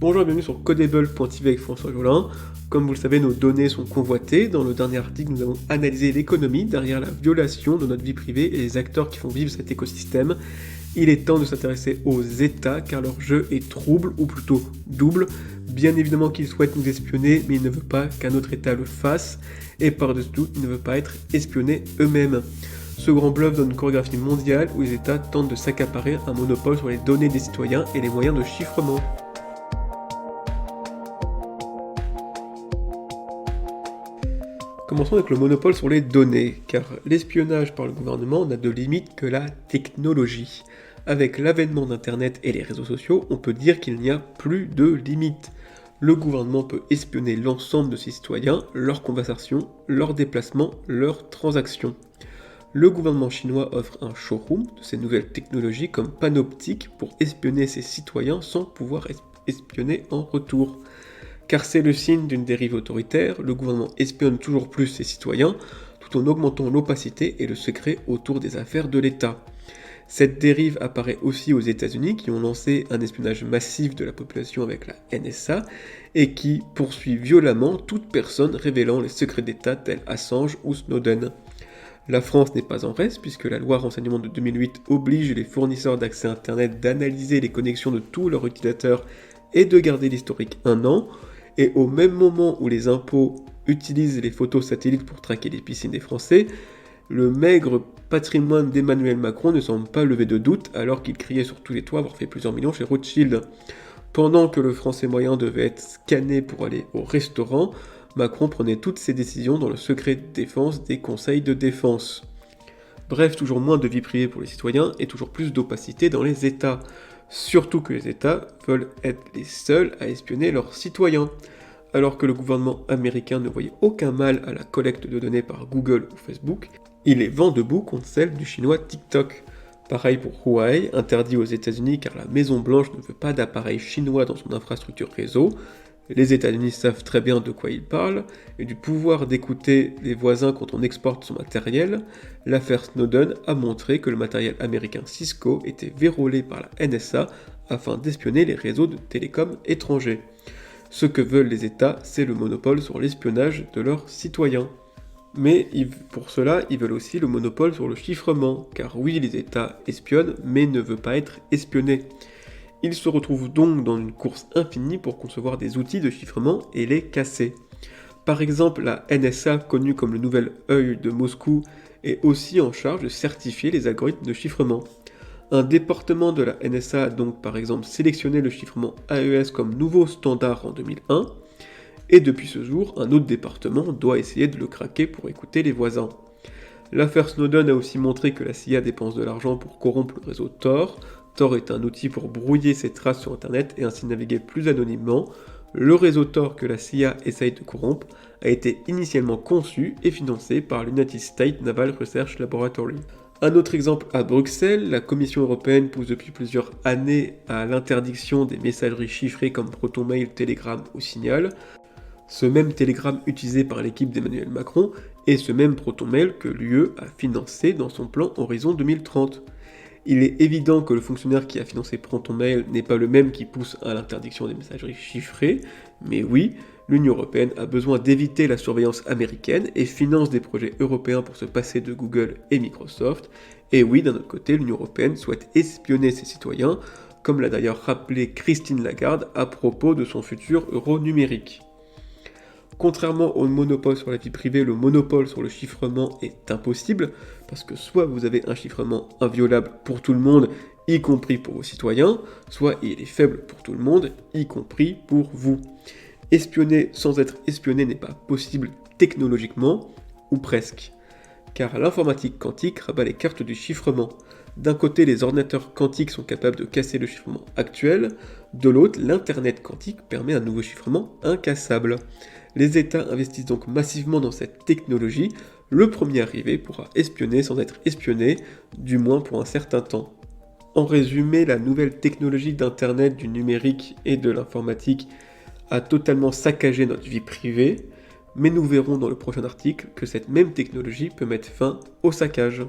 Bonjour et bienvenue sur Codable.tv avec François Jolin. Comme vous le savez, nos données sont convoitées. Dans le dernier article, nous avons analysé l'économie derrière la violation de notre vie privée et les acteurs qui font vivre cet écosystème. Il est temps de s'intéresser aux États car leur jeu est trouble, ou plutôt double. Bien évidemment qu'ils souhaitent nous espionner, mais ils ne veulent pas qu'un autre État le fasse. Et par-dessus tout, ils ne veulent pas être espionnés eux-mêmes. Ce grand bluff donne une chorégraphie mondiale où les États tentent de s'accaparer un monopole sur les données des citoyens et les moyens de chiffrement. Commençons avec le monopole sur les données, car l'espionnage par le gouvernement n'a de limite que la technologie. Avec l'avènement d'Internet et les réseaux sociaux, on peut dire qu'il n'y a plus de limite. Le gouvernement peut espionner l'ensemble de ses citoyens, leurs conversations, leurs déplacements, leurs transactions. Le gouvernement chinois offre un showroom de ces nouvelles technologies comme panoptique pour espionner ses citoyens sans pouvoir espionner en retour. Car c'est le signe d'une dérive autoritaire, le gouvernement espionne toujours plus ses citoyens, tout en augmentant l'opacité et le secret autour des affaires de l'État. Cette dérive apparaît aussi aux États-Unis qui ont lancé un espionnage massif de la population avec la NSA et qui poursuit violemment toute personne révélant les secrets d'État tels Assange ou Snowden. La France n'est pas en reste puisque la loi renseignement de 2008 oblige les fournisseurs d'accès Internet d'analyser les connexions de tous leurs utilisateurs et de garder l'historique 1 an. Et au même moment où les impôts utilisent les photos satellites pour traquer les piscines des Français, le maigre patrimoine d'Emmanuel Macron ne semble pas lever de doute alors qu'il criait sur tous les toits avoir fait plusieurs millions chez Rothschild. Pendant que le Français moyen devait être scanné pour aller au restaurant, Macron prenait toutes ses décisions dans le secret de défense des conseils de défense. Bref, toujours moins de vie privée pour les citoyens et toujours plus d'opacité dans les États. Surtout que les États veulent être les seuls à espionner leurs citoyens. Alors que le gouvernement américain ne voyait aucun mal à la collecte de données par Google ou Facebook, il est vent debout contre celle du chinois TikTok. Pareil pour Huawei, interdit aux États-Unis car la Maison Blanche ne veut pas d'appareils chinois dans son infrastructure réseau. Les États-Unis savent très bien de quoi ils parlent, et du pouvoir d'écouter les voisins quand on exporte son matériel, l'affaire Snowden a montré que le matériel américain Cisco était vérolé par la NSA afin d'espionner les réseaux de télécom étrangers. Ce que veulent les États, c'est le monopole sur l'espionnage de leurs citoyens. Mais pour cela, ils veulent aussi le monopole sur le chiffrement, car oui, les États espionnent, mais ne veulent pas être espionnés. Ils se retrouvent donc dans une course infinie pour concevoir des outils de chiffrement et les casser. Par exemple, la NSA, connue comme le nouvel œil de Moscou, est aussi en charge de certifier les algorithmes de chiffrement. Un département de la NSA a donc par exemple sélectionné le chiffrement AES comme nouveau standard en 2001, et depuis ce jour, un autre département doit essayer de le craquer pour écouter les voisins. L'affaire Snowden a aussi montré que la CIA dépense de l'argent pour corrompre le réseau Tor. Tor est un outil pour brouiller ses traces sur Internet et ainsi naviguer plus anonymement. Le réseau Tor que la CIA essaye de corrompre a été initialement conçu et financé par l'United States Naval Research Laboratory. Un autre exemple à Bruxelles, la Commission européenne pousse depuis plusieurs années à l'interdiction des messageries chiffrées comme ProtonMail, Telegram ou Signal. Ce même Telegram utilisé par l'équipe d'Emmanuel Macron est ce même ProtonMail que l'UE a financé dans son plan Horizon 2030. Il est évident que le fonctionnaire qui a financé ProtonMail n'est pas le même qui pousse à l'interdiction des messageries chiffrées, mais oui, l'Union européenne a besoin d'éviter la surveillance américaine et finance des projets européens pour se passer de Google et Microsoft, et oui, d'un autre côté, l'Union européenne souhaite espionner ses citoyens, comme l'a d'ailleurs rappelé Christine Lagarde à propos de son futur euro numérique. Contrairement au monopole sur la vie privée, le monopole sur le chiffrement est impossible, parce que soit vous avez un chiffrement inviolable pour tout le monde, y compris pour vos citoyens, soit il est faible pour tout le monde, y compris pour vous. Espionner sans être espionné n'est pas possible technologiquement, ou presque. Car l'informatique quantique rabat les cartes du chiffrement. D'un côté, les ordinateurs quantiques sont capables de casser le chiffrement actuel, de l'autre, l'Internet quantique permet un nouveau chiffrement incassable. Les États investissent donc massivement dans cette technologie, le premier arrivé pourra espionner sans être espionné, du moins pour un certain temps. En résumé, la nouvelle technologie d'Internet, du numérique et de l'informatique a totalement saccagé notre vie privée, mais nous verrons dans le prochain article que cette même technologie peut mettre fin au saccage.